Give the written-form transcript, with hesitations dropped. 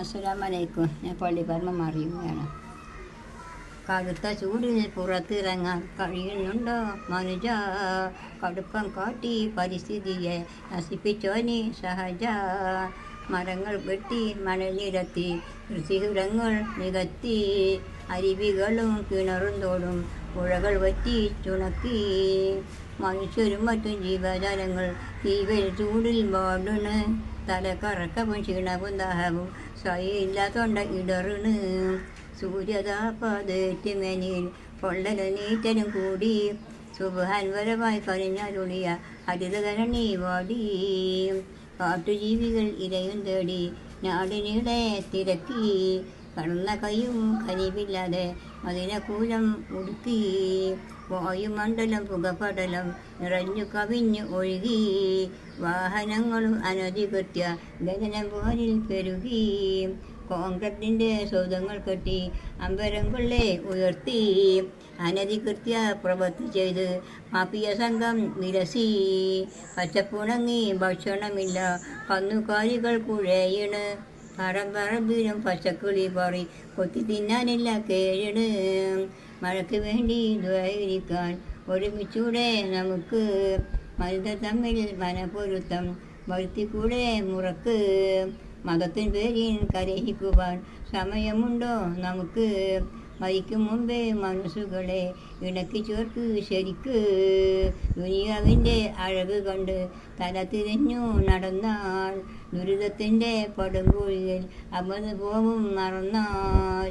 അസ്സലാമലൈക്കും. ഞാൻ പള്ളിപ്പറമ്പ് മറിയുകയാണ്. കടുത്ത ചൂടിന് പുറത്തിറങ്ങാൻ കഴിയുന്നുണ്ടോ മനുജ? കടുപ്പം കാട്ടി പരിസ്ഥിതിയെ നശിപ്പിച്ചോനി സഹജ. മരങ്ങൾ വെട്ടി മണൽ നിരത്തി കൃഷിയിടങ്ങൾ നികത്തി, അരുവികളും കിണറും തോടും പുഴകൾ വറ്റി ചുണക്കി. മനുഷ്യരും മറ്റും ജീവജാലങ്ങൾ തീവൽ ചൂടിൽ വാടുണ്. തലക്കറക്കവും ക്ഷീണവും ദാഹവും സ്വയില്ലാത്തോണ്ട ഇടറിണ്. സൂര്യതാപതേറ്റുമെനിൽ പൊള്ളലും നീറ്റലും കൂടി, സുബ്ഹാൻവരമായി കരിഞ്ഞാലുളിയ ഹരിതകരണി വാടി. കാട്ടുജീവികൾ ഇരയും തേടി നാടിനീടെ തിരക്കി, കടന്ന കൈയും കനിവില്ലാതെ മദിനക്കൂലം ഉടുക്കി. വായുമണ്ഡലം പുകപടലം നിറഞ്ഞു കവിഞ്ഞു ഒഴുകി, വാഹനങ്ങളും അനധികൃത്യ ഖനനം പോരിൽ പെരുകി. കോൺക്രീറ്റിൻ്റെ സൗധങ്ങൾ കെട്ടി അമ്പരം കൊള്ളെ ഉയർത്തി, അനധികൃത്യ പ്രവൃത്തി ചെയ്ത് മാഫിയ സംഘം വിലസി. പച്ചപ്പുണങ്ങി ഭക്ഷണമില്ല, കന്നുകാലികൾ കുഴയണ്. പറമ്പിലും പച്ചക്കിളി പറി കൊത്തി തിന്നാനില്ല കേഴണ്. മഴയ്ക്ക് വേണ്ടി ദ്വായിരിക്കാൻ ഒരുമിച്ചൂടെ നമുക്ക്, മനുഷ്യർ തമ്മിൽ മനപ്പൊരുത്തം വരുത്തിക്കൂടെ മുറക്ക്. മതത്തിൻ പേരിൽ കലഹിക്കുവാൻ സമയമുണ്ടോ നമുക്ക്? മരിക്കും മുമ്പേ മനസ്സുകളെ ഇണക്കി ചേർക്ക് ശരിക്ക്. ദുനിയാവിൻ്റെ അഴക് കണ്ട് തല തിരിഞ്ഞു നടന്നാൽ, ദുരിതത്തിൻ്റെ പടുകുഴിയിൽ അമർന്നു പോവും മറന്നാൽ.